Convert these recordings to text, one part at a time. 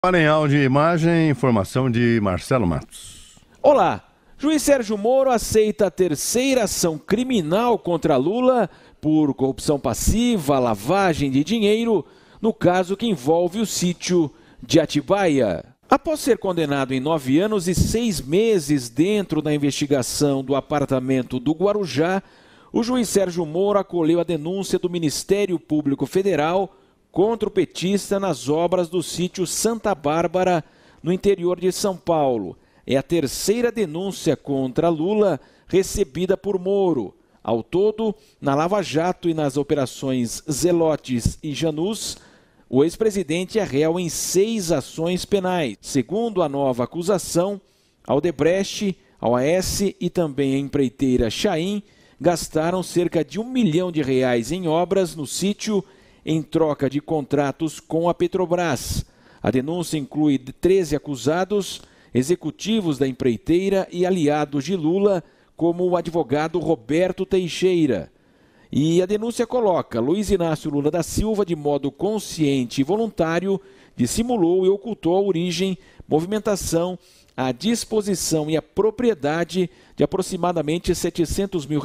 Para em áudio e imagem, informação de Marcelo Matos. Olá, juiz Sérgio Moro aceita a terceira ação criminal contra Lula por corrupção passiva, lavagem de dinheiro, no caso que envolve o sítio de Atibaia. Após ser condenado em 9 anos e 6 meses dentro da investigação do apartamento do Guarujá, o juiz Sérgio Moro acolheu a denúncia do Ministério Público Federal contra o petista nas obras do sítio Santa Bárbara, no interior de São Paulo. É a terceira denúncia contra Lula recebida por Moro. Ao todo, na Lava Jato e nas operações Zelotes e Janus, o ex-presidente é réu em 6 ações penais. Segundo a nova acusação, a Odebrecht, a OAS e também a empreiteira Chaim gastaram cerca de R$1 milhão em obras no sítio em troca de contratos com a Petrobras. A denúncia inclui 13 acusados, executivos da empreiteira e aliados de Lula, como o advogado Roberto Teixeira. E a denúncia coloca: Luiz Inácio Lula da Silva, de modo consciente e voluntário, dissimulou e ocultou a origem, movimentação, a disposição e a propriedade de aproximadamente R$700 mil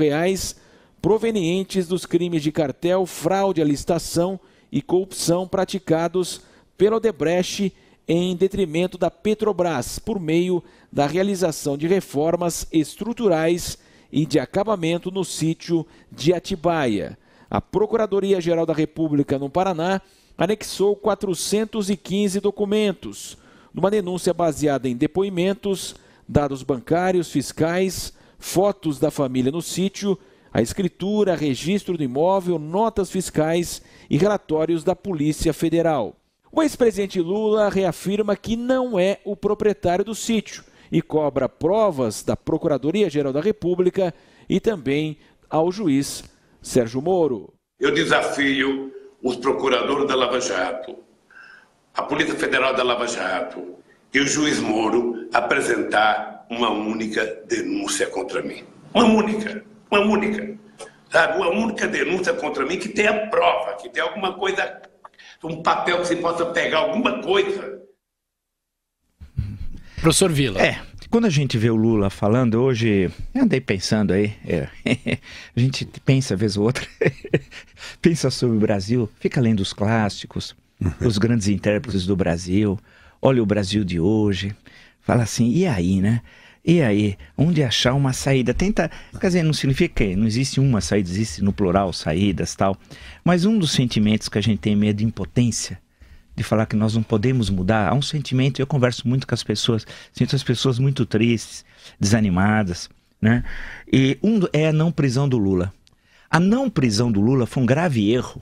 provenientes dos crimes de cartel, fraude à licitação e corrupção praticados pela Odebrecht em detrimento da Petrobras, por meio da realização de reformas estruturais e de acabamento no sítio de Atibaia. A Procuradoria-Geral da República no Paraná anexou 415 documentos, numa denúncia baseada em depoimentos, dados bancários, fiscais, fotos da família no sítio, a escritura, registro do imóvel, notas fiscais e relatórios da Polícia Federal. O ex-presidente Lula reafirma que não é o proprietário do sítio e cobra provas da Procuradoria-Geral da República e também ao juiz Sérgio Moro. Eu desafio os procuradores da Lava Jato, a Polícia Federal da Lava Jato e o juiz Moro a apresentar uma única denúncia contra mim. Uma única, sabe? Uma única denúncia contra mim que tenha prova, que tenha alguma coisa, um papel que você possa pegar alguma coisa. Professor Vila. Quando a gente vê o Lula falando hoje, eu andei pensando aí, a gente pensa, vez ou outra, pensa sobre o Brasil, fica lendo os clássicos, os grandes intérpretes do Brasil, olha o Brasil de hoje, fala assim, e aí, né? E aí, onde achar uma saída? Tenta, quer dizer, não significa que não existe uma saída, existe no plural saídas e tal, mas um dos sentimentos que a gente tem medo de impotência, de falar que nós não podemos mudar, há um sentimento, eu converso muito com as pessoas, sinto as pessoas muito tristes, desanimadas, né? E é a não prisão do Lula. A não prisão do Lula foi um grave erro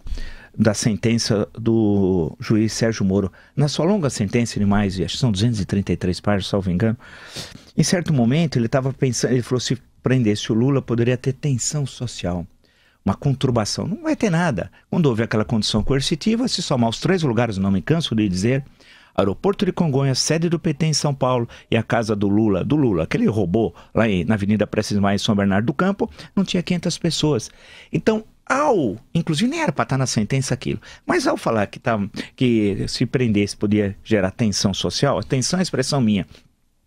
da sentença do juiz Sérgio Moro. Na sua longa sentença de mais, acho que são 233 páginas, salvo engano, em certo momento ele estava pensando, ele falou, se prendesse o Lula poderia ter tensão social, uma conturbação. Não vai ter nada. Quando houve aquela condição coercitiva, se somar os 3 lugares, não me canso de dizer, aeroporto de Congonhas, sede do PT em São Paulo e a casa do Lula, aquele robô lá na Avenida Prestes Maia, São Bernardo do Campo, não tinha 500 pessoas. Então, inclusive nem era para estar na sentença aquilo, mas ao falar que se prendesse podia gerar tensão social, a tensão é a expressão minha,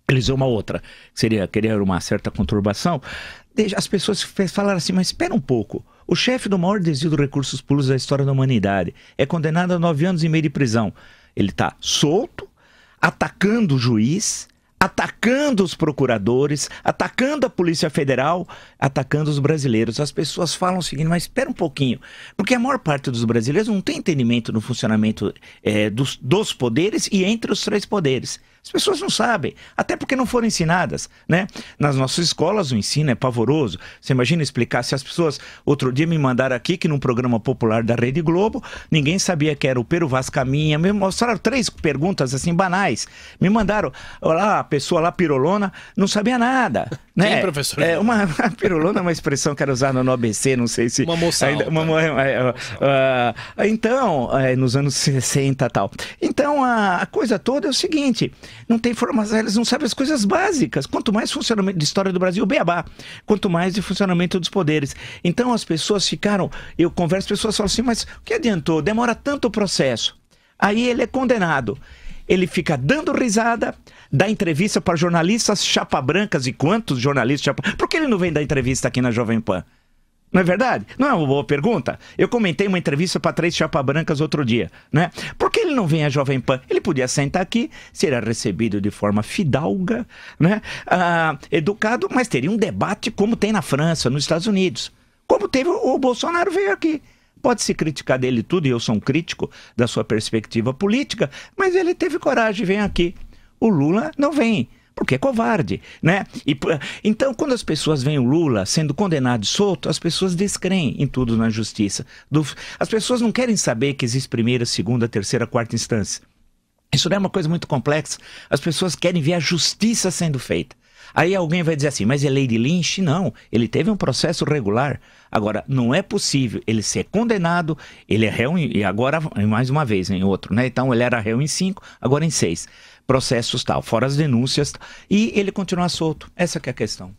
eles uma outra, seria querer uma certa conturbação, as pessoas falaram assim, mas espera um pouco, o chefe do maior desvio de recursos públicos da história da humanidade é condenado a 9 anos e meio de prisão, ele está solto, atacando o juiz, atacando os procuradores, atacando a Polícia Federal, atacando os brasileiros. As pessoas falam o seguinte, mas espera um pouquinho, porque a maior parte dos brasileiros não tem entendimento no funcionamento dos poderes e entre os 3 poderes. As pessoas não sabem, até porque não foram ensinadas, né? Nas nossas escolas o ensino é pavoroso. Você imagina explicar se as pessoas... Outro dia me mandaram aqui que num programa popular da Rede Globo, ninguém sabia que era o Pero Vaz Caminha, me mostraram 3 perguntas assim banais. Me mandaram, lá, a pessoa lá, pirolona, não sabia nada. Né? Quem, professor? Uma pirolona é uma expressão que era usada no ABC, não sei se... Uma moça alta. Então, nos anos 60 e tal. Então, a coisa toda é o seguinte... Não tem formação, eles não sabem as coisas básicas. Quanto mais funcionamento de história do Brasil, beabá. Quanto mais de funcionamento dos poderes. Então as pessoas ficaram... Eu converso, as pessoas falam assim, mas o que adiantou? Demora tanto o processo. Aí ele é condenado. ele fica dando risada, dá entrevista para jornalistas chapa-brancas, e quantos jornalistas chapa... Por que ele não vem dar entrevista aqui na Jovem Pan? Não é verdade? Não é uma boa pergunta? Eu comentei uma entrevista para 3 chapa-brancas outro dia, né? Por que ele não vem à Jovem Pan? Ele podia sentar aqui, seria recebido de forma fidalga, né? Educado, mas teria um debate como tem na França, nos Estados Unidos. Como teve o Bolsonaro veio aqui. Pode-se criticar dele tudo, e eu sou um crítico da sua perspectiva política, mas ele teve coragem, vem aqui. O Lula não vem, porque é covarde, né? Então, quando as pessoas veem o Lula sendo condenado e solto, as pessoas descreem em tudo na justiça. As pessoas não querem saber que existe primeira, segunda, terceira, quarta instância. Isso não é uma coisa muito complexa. As pessoas querem ver a justiça sendo feita. Aí alguém vai dizer assim, mas é lei de Lynch? Não, ele teve um processo regular. Agora, não é possível ele ser condenado, ele é réu, e agora, mais uma vez, em outro, né? Então, ele era réu em 5, agora em 6. Processos tal, fora as denúncias, e ele continua solto. Essa que é a questão.